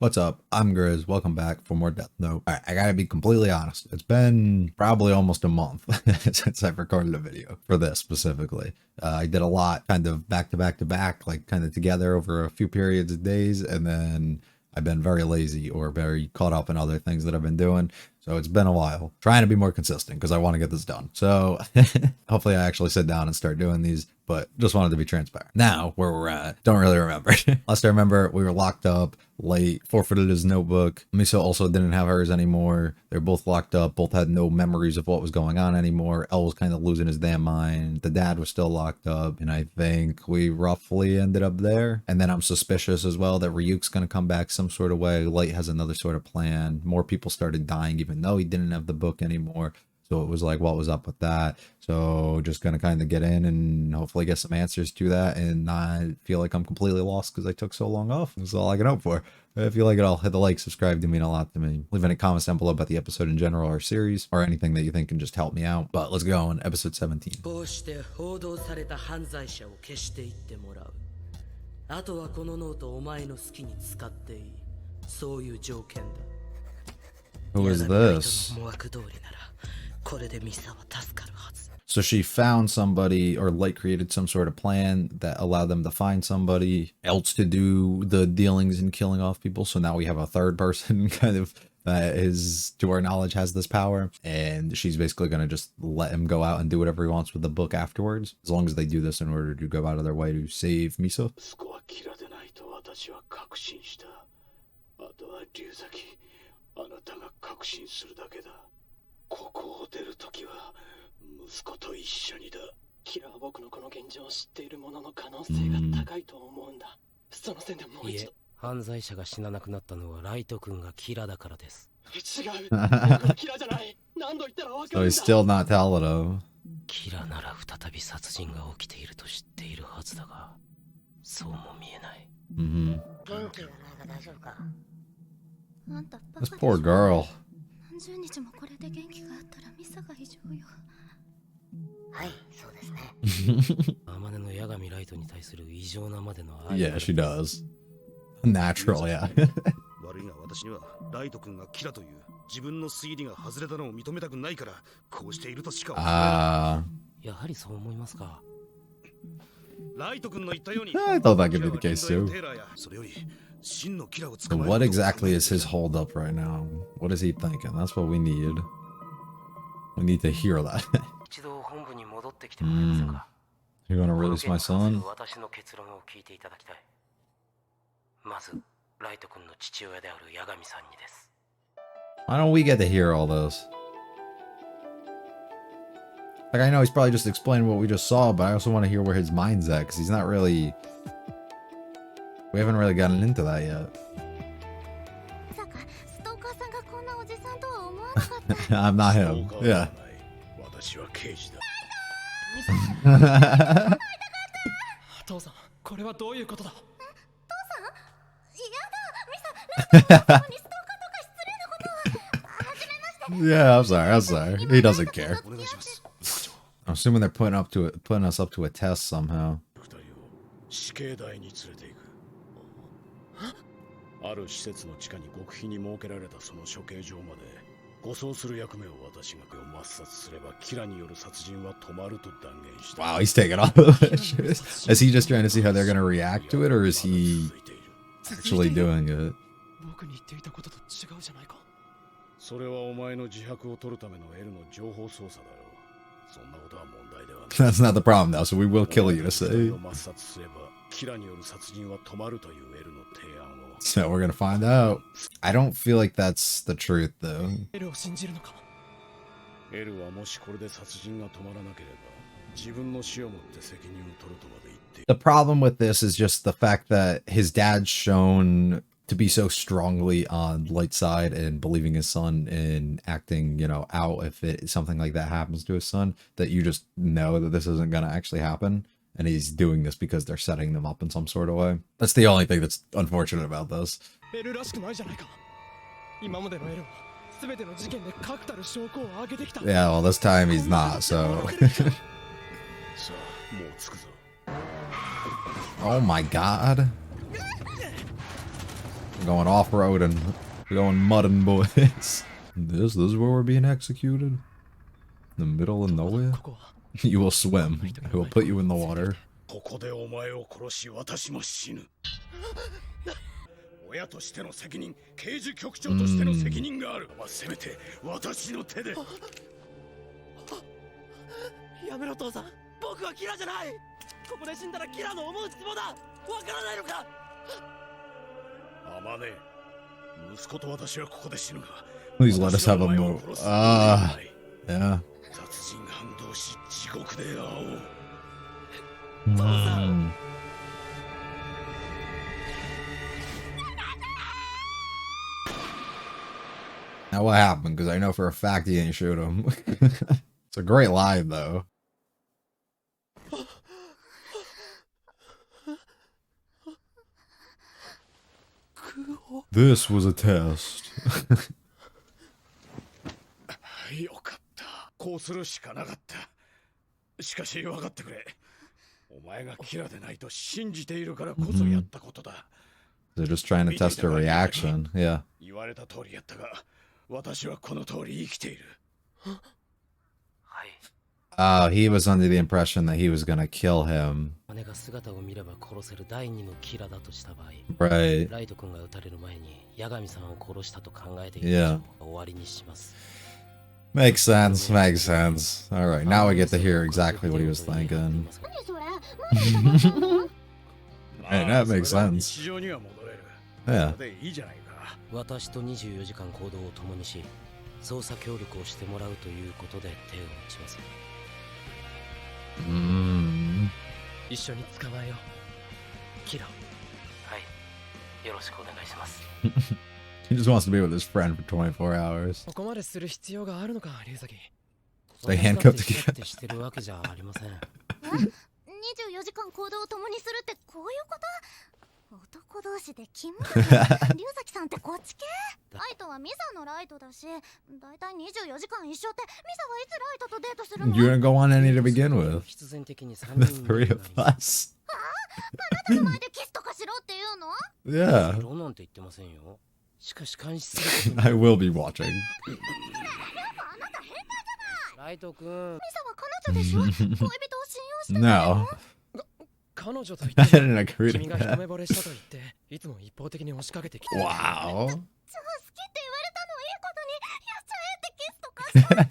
What's up? I'm Grizz. Welcome back for more Death Note. Alright, I gotta be completely honest. It's been probably almost a month since I've recorded a video for this specifically. I did a lot kind of back to back to back, like kind of together over a few periods of days, and then I've been very lazy or very caught up in other things that I've been doing. So it's been a while. Trying to be more consistent because I want to get this done. So hopefully I actually sit down and start doing these, but just wanted to be transparent. Now, where we're at, don't really remember. Last I remember, we were locked up late, forfeited his notebook. Miso also didn't have hers anymore. They're both locked up, both had no memories of what was going on anymore. El was kind of losing his damn mind. The dad was still locked up, and I think we roughly ended up there. And then I'm suspicious as well that Ryuk's going to come back some sort of way. Light has another sort of plan. More people started dying even though he didn't have the book anymore. So it was like, what was up with that? So just going to kind of get in and hopefully get some answers to that and not feel like I'm completely lost because I took so long off. That's all I can hope for. If you like it all, hit the like, subscribe, do mean a lot to me. Leave any comments down below about the episode in general or series or anything that you think can just help me out. But let's go on episode 17. Who is this? So she found somebody, or Light created some sort of plan that allowed them to find somebody else to do the dealings and killing off people. So now we have a third person kind of that is, to our knowledge, has this power. And she's basically going to just let him go out and do whatever he wants with the book afterwards. As long as they do this in order to go out of their way to save Miso. So he's still not telling him. This poor girl. Yeah, she does. Natural, yeah. I thought that could be the case too. So what exactly is his hold up right now? What is he thinking? That's what we need. We need to hear that. You're gonna release my son? Why don't we get to hear all this? Like, I know he's probably just explaining what we just saw, but I also want to hear where his mind's at, because he's not really... We haven't really gotten into that yet. I'm not him. Yeah. Yeah, I'm sorry. He doesn't care. I'm assuming they're putting us up to a test somehow. Wow, he's taking all the pictures. Is he just trying to see how they're going to react to it, or is he actually doing it? That's not the problem though, so we will kill you to say. So we're gonna find out. I don't feel like that's the truth though. The problem with this is just the fact that his dad's shown to be so strongly on Light's side and believing his son and acting, you know, out if something like that happens to his son, that you just know that this isn't going to actually happen. And he's doing this because they're setting them up in some sort of way. That's the only thing that's unfortunate about this. Yeah, well, this time he's not, so... Oh my god. We're going off-roading. We're going mudding, boys. This is where we're being executed? In the middle of nowhere? You will swim. I will put you in the water. 親としての責任、刑事局長としての責任がある。せめて私の手で。やめろ父さん。僕はキラじゃない。ここで死んだらキラの思うつぼだ。わからないのか。あまね。息子と私はここで死ぬが。Please let us have a move. Yeah. 殺人犯同士地獄で会おう。 Now what happened? Because I know for a fact he didn't shoot him. It's a great line, though. This was a test. よかった。こうするしかなかった。しかし分かってくれ。お前がキラでないと信じているからこそやったことだ。They're just trying to test her reaction. Yeah. 言われた通りやったが、私はこの通り生きている。Oh, he was under the impression that he was gonna kill him. Right. Yeah. Makes sense, makes sense. Alright, now we get to hear exactly what he was thinking. Hey, that makes sense. Yeah. 私と24時間行動を共にし、捜査協力をしてもらうということで手を打ちます。一緒に捕まえよう。キラ。はい。よろしくお願いします。He just wants to be with his friend for 24 hours. ここまでする必要があるのか、龍崎。They handcuffed together. してるわけじゃありません。24時間行動を共にするってこういうこと？男同士でキモい。龍崎さんってこっち系？ライトはミサのライトだし、だいたい24時間一緒ってミサはいつライトとデートするの？ You didn't go on any to begin with. 必然的に The three of us. あなたの前でキスとかしろって言うの？ Yeah. 色なんて言ってませんよ。しかし監視する。I will be watching. あなた変態じゃない。ライト君。ミサは彼女でしょ？恋人を信用してないの？ No. 彼女と I didn't agree 君 to が一 that. 目惚れしたと言っていつも一方的に押しかけてきて Wow. 超好きって言われたのいいことにやっちゃえってキスとかしたんだ。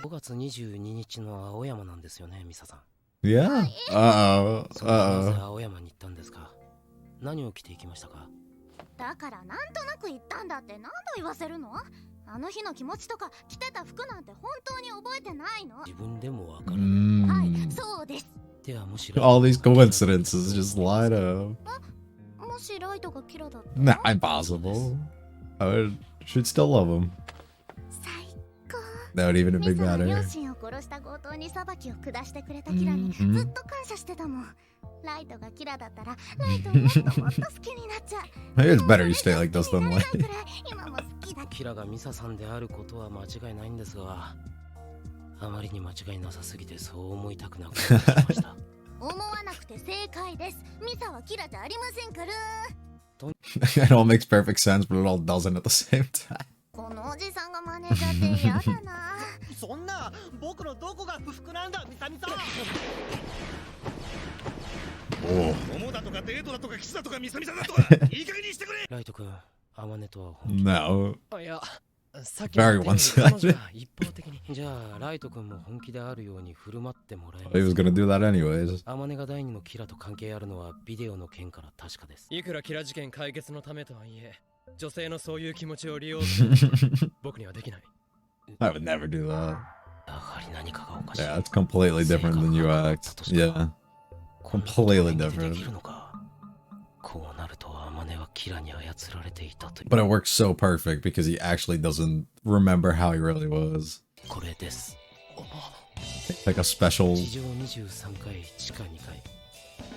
5月22日の青山なんですよね、ミサさん。 Yeah. Uh-oh. それはなぜ Uh-oh. 青山に行ったんですか？何を着ていきましたか？だからなんとなく言ったんだって何度言わせるの？あの日の気持ちとか着てた服なんて本当に覚えてないの？自分でもわからない。はい、 Mm. そうです。ではむしろ All these coincidences just lied up. もしライトがキラだったら Nah, impossible. Should still love him. 最高。 That would even a ミ big サは両 matter. 親を殺した強盗に裁きを下してくれたキラにずっと感謝してたもん。ライトがキラだったらライトをもっともっと好きになっちゃう。 Maybe it's better you stay like this than like. 今も好きだ。キラがミサさんであることは間違いないんですが、あまりに間違いなさすぎてそう思いたくなくなってきました。思わなくて正解です。ミサはキラじゃありませんから。 It all makes perfect sense, but it all doesn't at the same time. このおじさんがマネージャーって嫌だな。そんな僕のどこが不服なんだミサミサ。 Oh. 桃だとかデートだとかキスだとかミサミサだとかいい加減にしてくれ。ライト君、アマネとは本気。 No. いや、さっき Very 言った one-sided. 彼女が一方的に。じゃあ、ライト君も本気であるように振る舞ってもらえま He was すか？ gonna do that anyways. アマネが第二のキラと関係あるのはビデオの件から確かです。いくらキラ事件解決のためとはいえ、女性のそういう気持ちを利用する僕にはできない。 I would never do that. やはり何かがおかしい。 Yeah, it's completely different than you act. Yeah. こんなことが Completely 演技で different. できるのか。こうなるとアマネはキラに操られていたという。 But it works so perfect because he actually doesn't remember how he really was. これです。 Like a special. 地上23階、地下2階。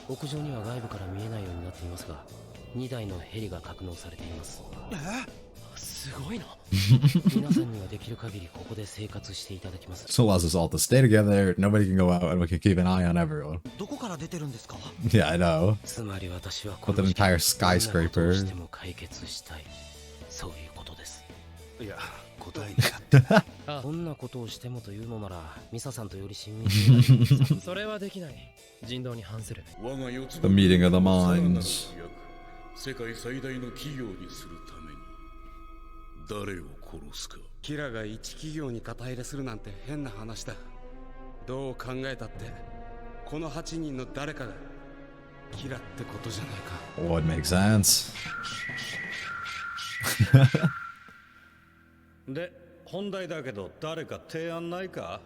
屋上には外部から見えないようになっていますが、2台のヘリが格納されています。すごいな。皆さんにはできる限りここで生活していただきます。So allows us all to stay together, nobody can go out, and we can keep an eye on everyone. どこから出てるんですか？ Yeah, I know. つまり私は With an entire skyscraper. どんなことをしても解決したい。そういうことです。いや、答えにどんなことをしてもというのなら、ミサさんとより親密に。それはできない。人道に反する。 The meeting of the minds. 世界最大の企業にするために誰を殺すか。キラが一企業に肩入れするなんて変な話だ。どう考えたってこの8人の誰かがキラってことじゃないか。 Would make sense. で、本題だけど誰か提案ないか。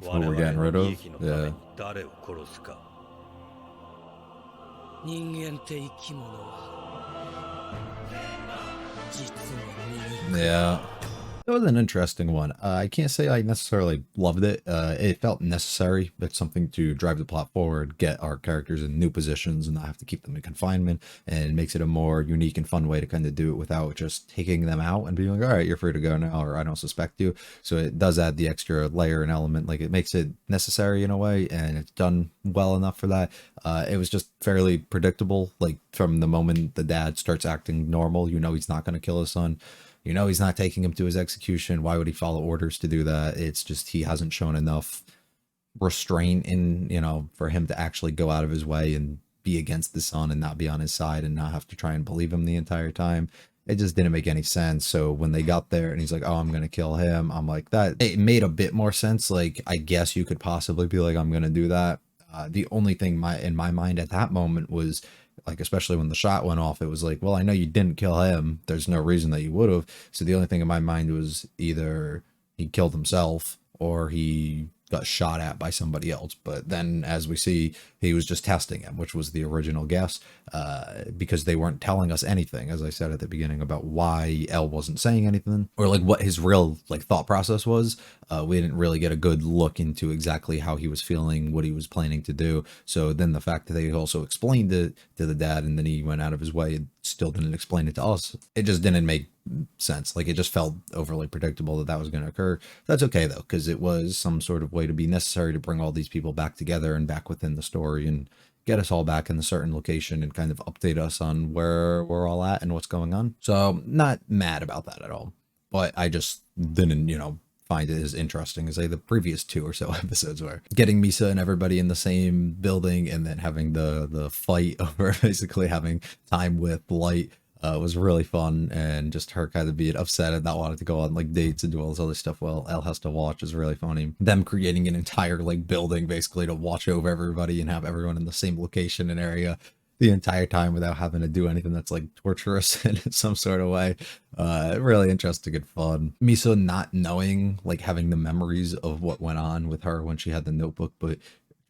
Who we're getting rid of? Yeah. 誰を殺すか。人間って生き物は実に醜い。 Yeah. It was an interesting one. I can't say I necessarily loved it. It felt necessary. It's something to drive the plot forward, get our characters in new positions and not have to keep them in confinement, and it makes it a more unique and fun way to kind of do it without just taking them out and being like, all right, you're free to go now, or I don't suspect you. So it does add the extra layer and element. Like, it makes it necessary in a way, and it's done well enough for that. It was just fairly predictable. Like, from the moment the dad starts acting normal, you know he's not going to kill his son. You know he's not taking him to his execution. Why would he follow orders to do that? It's just he hasn't shown enough restraint in, you know, for him to actually go out of his way and be against the son and not be on his side and not have to try and believe him the entire time. It just didn't make any sense. So when they got there and he's like, oh, I'm going to kill him, I'm like, that it made a bit more sense. Like, I guess you could possibly be like, I'm going to do that. The only thing in my mind at that moment was, like, especially when the shot went off, it was like, well, I know you didn't kill him. There's no reason that you would have. So the only thing in my mind was either he killed himself or he got shot at by somebody else. But then, as we see, he was just testing him, which was the original guess, because they weren't telling us anything, as I said at the beginning, about why Elle wasn't saying anything, or like what his real like thought process was. We didn't really get a good look into exactly how he was feeling, what he was planning to do. So then the fact that they also explained it to the dad and then he went out of his way and still didn't explain it to us, it just didn't make sense. Like, it just felt overly predictable that that was going to occur. That's okay though, because it was some sort of way to be necessary to bring all these people back together and back within the story and get us all back in a certain location and kind of update us on where we're all at and what's going on. So not mad about that at all, but I just didn't, you know, find it as interesting as, say, the previous 2 or so episodes were. Getting Misa and everybody in the same building and then having the fight over basically having time with Light was really fun, and just her kind of being upset and not wanting to go on like dates and do all this other stuff while Elle has to watch is really funny. Them creating an entire like building basically to watch over everybody and have everyone in the same location and area the entire time without having to do anything that's like torturous in some sort of way. Really interesting and fun. Miso not knowing, like, having the memories of what went on with her when she had the notebook, but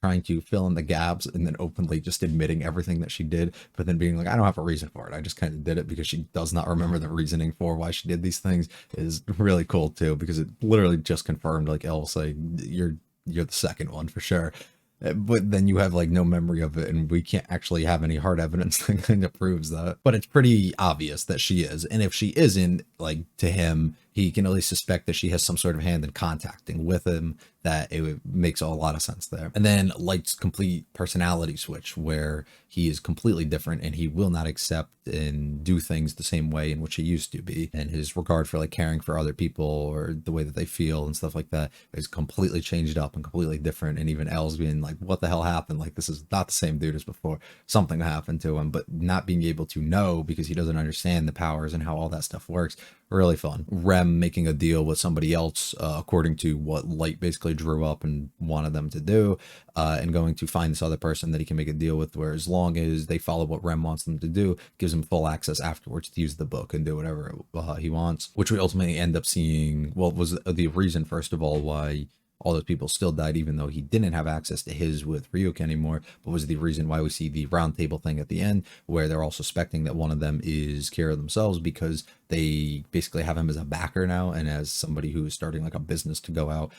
trying to fill in the gaps and then openly just admitting everything that she did, but then being like, I don't have a reason for it. I just kind of did it because she does not remember the reasoning for why she did these things, is really cool too, because it literally just confirmed, like Elle saying, you're the second one for sure. But then you have like no memory of it, and we can't actually have any hard evidence that kind of proves that. But it's pretty obvious that she is. And if she isn't, like, to him, he can at least suspect that she has some sort of hand in contacting with him, that it makes a lot of sense there. And then Light's complete personality switch, where he is completely different and he will not accept and do things the same way in which he used to be. And his regard for like caring for other people or the way that they feel and stuff like that is completely changed up and completely different. And even Elle's being like, what the hell happened? Like, this is not the same dude as before. Something happened to him, but not being able to know because he doesn't understand the powers and how all that stuff works. Really fun. Rem making a deal with somebody else, according to what Light basically drew up and wanted them to do, and going to find this other person that he can make a deal with, where as long as they follow what Rem wants them to do, gives him full access afterwards to use the book and do whatever he wants, which we ultimately end up seeing, well, was the reason, first of all, why all those people still died, even though he didn't have access to his with Ryuk anymore, but was the reason why we see the round table thing at the end, where they're all suspecting that one of them is Kira themselves, because they basically have him as a backer now and as somebody who's starting like a business to go out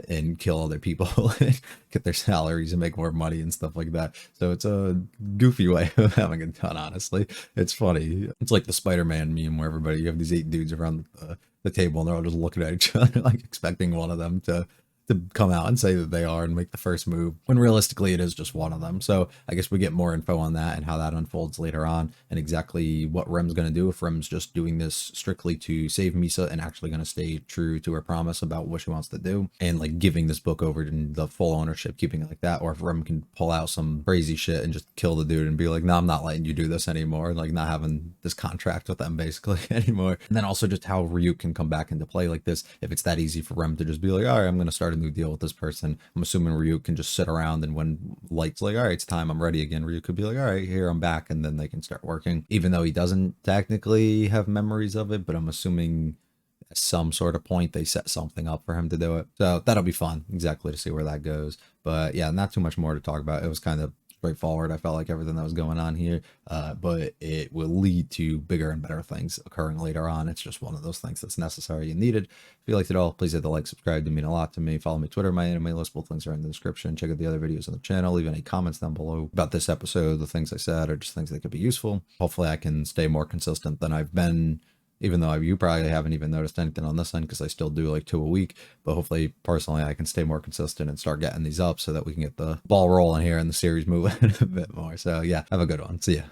and kill other people and get their salaries and make more money and stuff like that. So it's a goofy way of having it done, honestly. It's funny. It's like the Spider-Man meme where everybody, you have these 8 dudes around the table and they're all just looking at each other like expecting one of them to come out and say that they are and make the first move, when realistically it is just one of them. So I guess we get more info on that and how that unfolds later on, and exactly what Rem's going to do, if Rem's just doing this strictly to save Misa and actually going to stay true to her promise about what she wants to do, and like giving this book over to the full ownership, keeping it like that, or if Rem can pull out some crazy shit and just kill the dude and be like, no, I'm not letting you do this anymore, like not having this contract with them basically anymore. And then also just how Ryuk can come back into play like this, if it's that easy for Rem to just be like, all right, I'm going to start a new deal with this person. I'm assuming Ryuk can just sit around, and when Light's like, all right, it's time, I'm ready again, Ryuk could be like, all right, here, I'm back, and then they can start working, even though he doesn't technically have memories of it. But I'm assuming at some sort of point they set something up for him to do it. So that'll be fun, exactly, to see where that goes. But yeah, not too much more to talk about. It was kind of straightforward. I felt like everything that was going on here, but it will lead to bigger and better things occurring later on. It's just one of those things that's necessary and needed. If you liked it all, please hit the like, subscribe, to mean a lot to me. Follow me Twitter, my anime list, both links are in the description. Check out the other videos on the channel. Leave any comments down below about this episode, the things I said, or just things that could be useful. Hopefully I can stay more consistent than I've been, even though you probably haven't even noticed anything on this end because I still do like 2 a week. But hopefully, personally, I can stay more consistent and start getting these up so that we can get the ball rolling here and the series moving a bit more. So yeah, have a good one. See ya.